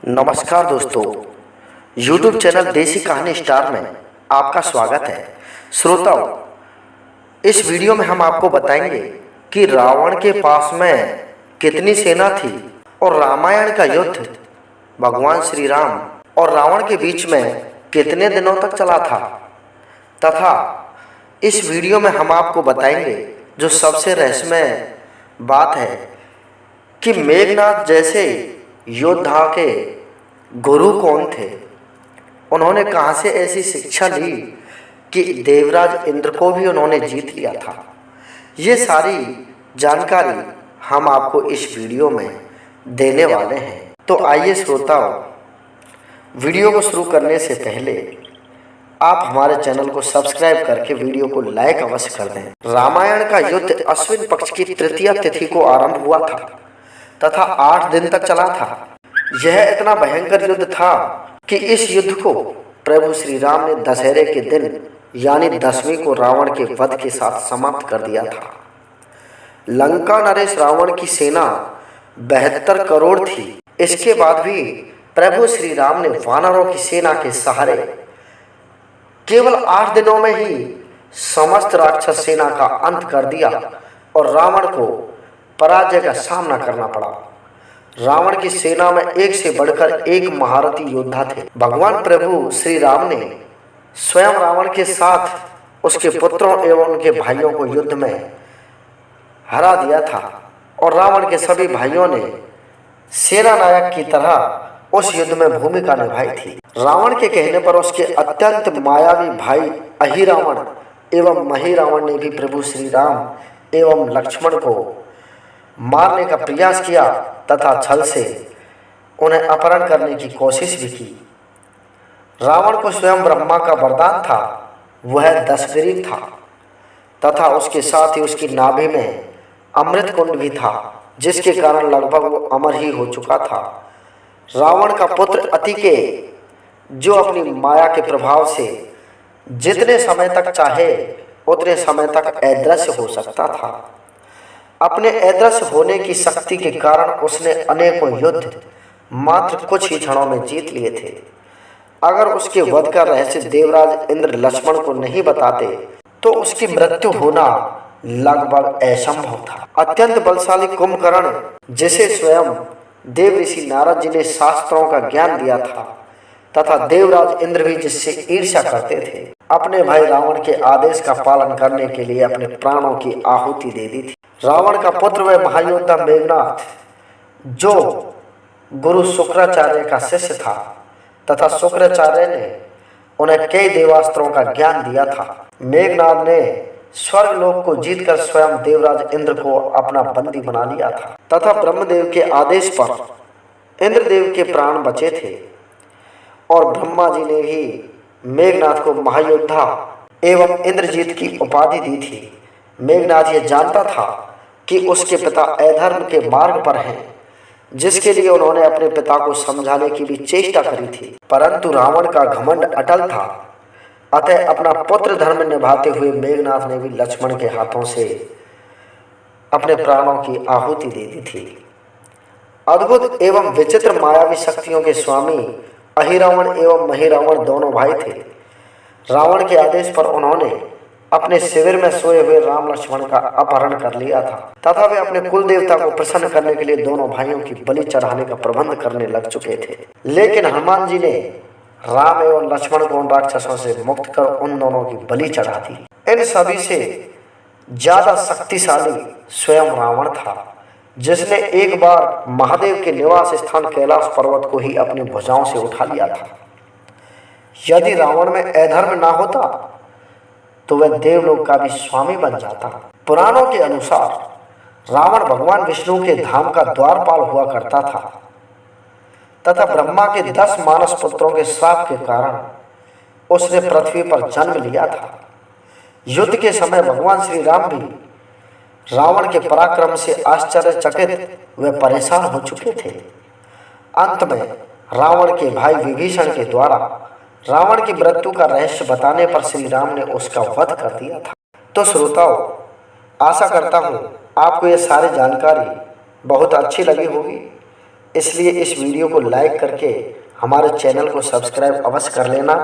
नमस्कार दोस्तों, YouTube channel देसी कहानी स्टार में आपका स्वागत है। श्रोताओं, इस वीडियो में हम आपको बताएंगे कि रावण के पास में कितनी सेना थी और रामायण का युद्ध भगवान श्री राम और रावण के बीच में कितने दिनों तक चला था। तथा इस वीडियो में हम आपको बताएंगे जो सबसे रहस्यमय बात है कि मेघनाद जैसे योद्धा के गुरु कौन थे। उन्होंने कहां से ऐसी शिक्षा ली कि देवराज इंद्र को भी उन्होंने जीत लिया था। ये सारी जानकारी हम आपको इस वीडियो में देने वाले हैं। तो आइए श्रोताओं, वीडियो को शुरू करने से पहले आप हमारे चैनल को सब्सक्राइब करके वीडियो को लाइक अवश्य कर दें। रामायण का युद्ध अश्विन पक्ष की तृतीया तिथि को आरंभ हुआ था तथा 8 दिन तक चला था। यह इतना भयंकर युद्ध था कि इस युद्ध को प्रभु श्री राम ने दशहरे के दिन यानी 10वीं को रावण के वध के साथ समाप्त कर दिया था। लंका नरेश रावण की सेना 72 करोड़ थी। इसके बाद भी प्रभु श्री राम ने वानरों की सेना के सहारे केवल 8 दिनों में ही समस्त राक्षस सेना का अंत कर दिया और रावण को पराजय का सामना करना पड़ा। रावण की सेना में एक से बढ़कर एक महारथी योद्धा थे। भगवान प्रभु श्री राम ने स्वयं रावण के साथ उसके पुत्रों एवं उनके भाइयों को युद्ध में हरा दिया था और रावण के सभी भाइयों ने सेना नायक की तरह उस युद्ध में भूमिका निभाई थी। रावण के कहने पर उसके अत्यंत मायावी भाई अहिरावण एवं महिरावण ने भी प्रभु श्री राम एवं लक्ष्मण को मारने का प्रयास किया तथा छल से उन्हें अपहरण करने की कोशिश भी की। रावण को स्वयं ब्रह्मा का वरदान था, वह 10 ग्रीव था तथा उसके साथ ही उसकी नाभि में अमृत कुंड भी था, जिसके कारण लगभग वो अमर ही हो चुका था। रावण का पुत्र अतिके, जो अपनी माया के प्रभाव से जितने समय तक चाहे उतने समय तक अदृश्य हो सकता था। अपने अदृश्य होने की शक्ति के कारण उसने अनेकों युद्ध मात्र कुछ ही क्षणों में जीत लिए थे। अगर उसके वध का रहस्य देवराज इंद्र लक्ष्मण को नहीं बताते तो उसकी मृत्यु होना लगभग असंभव था। अत्यंत बलशाली कुंभकर्ण, जिसे स्वयं देव ऋषि नारद जी ने शास्त्रों का ज्ञान दिया था तथा देवराज इंद्र भी जिससे ईर्ष्या करते थे, अपने भाई रावण के आदेश का पालन करने के लिए अपने प्राणों की आहुति दे दी थी। रावण का पुत्र व महायोद्धा मेघनाद, जो गुरु शुक्राचार्य का शिष्य था तथा शुक्राचार्य ने उन्हें कई देवास्त्रों का ज्ञान दिया था। मेघनाद ने स्वर्गलोक को जीतकर स्वयं देवराज इंद्र को अपना बंदी बना लिया था तथा ब्रह्मदेव के आदेश पर इंद्रदेव के प्राण बचे थे और ब्रह्मा जी ने भी मेघनाद को महायोद्धा एवं इंद्रजीत की उपाधि दी थी। मेघनाद ये जानता था कि उसके पिता अधर्म के मार्ग पर हैं, जिसके लिए उन्होंने अपने पिता को समझाने की भी चेष्टा करी थी, परंतु रावण का घमंड अटल था। अतः अपना पुत्र धर्म निभाते हुए मेघनाद ने भी लक्ष्मण के हाथों से अपने प्राणों की आहुति दे दी थी। अद्भुत एवं विचित्र मायावी शक्तियों के स्वामी अहिरावण एवं महिरावण दोनों भाई थे। रावण के आदेश पर उन्होंने अपने शिविर में सोए हुए राम लक्ष्मण का अपहरण कर लिया था तथा वे अपने कुल देवता को प्रसन्न करने के लिए दोनों भाइयों की बलि चढ़ाने का प्रबंध करने लग चुके थे। लेकिन हनुमान जी ने राम एवं लक्ष्मण को उन राक्षसों से मुक्त कर उन दोनों की बलि चढ़ा दी। इन सभी से ज्यादा शक्तिशाली स्वयं रावण था, जिसने एक बार महादेव के निवास स्थान कैलाश पर्वत को ही अपनी भुजाओं से उठा लिया था। यदि रावण में अधर्म ना होता तो वह देवलोक का भी स्वामी बन जाता। पुराणों के अनुसार रावण भगवान विष्णु के धाम का द्वारपाल हुआ करता था तथा ब्रह्मा के 10 मानस पुत्रों के श्राप के कारण उसने पृथ्वी पर जन्म लिया था। युद्ध के समय भगवान श्री राम भी रावण के पराक्रम से आश्चर्यचकित व परेशान हो चुके थे। अंत में रावण के भाई विभीषण के द्वारा रावण की मृत्यु का रहस्य बताने पर श्री राम ने उसका वध कर दिया था। तो श्रोताओं, आशा करता हूँ आपको ये सारी जानकारी बहुत अच्छी लगी होगी इसलिए इस वीडियो को लाइक करके हमारे चैनल को सब्सक्राइब अवश्य कर लेना।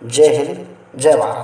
जय हिंद, जय भारत।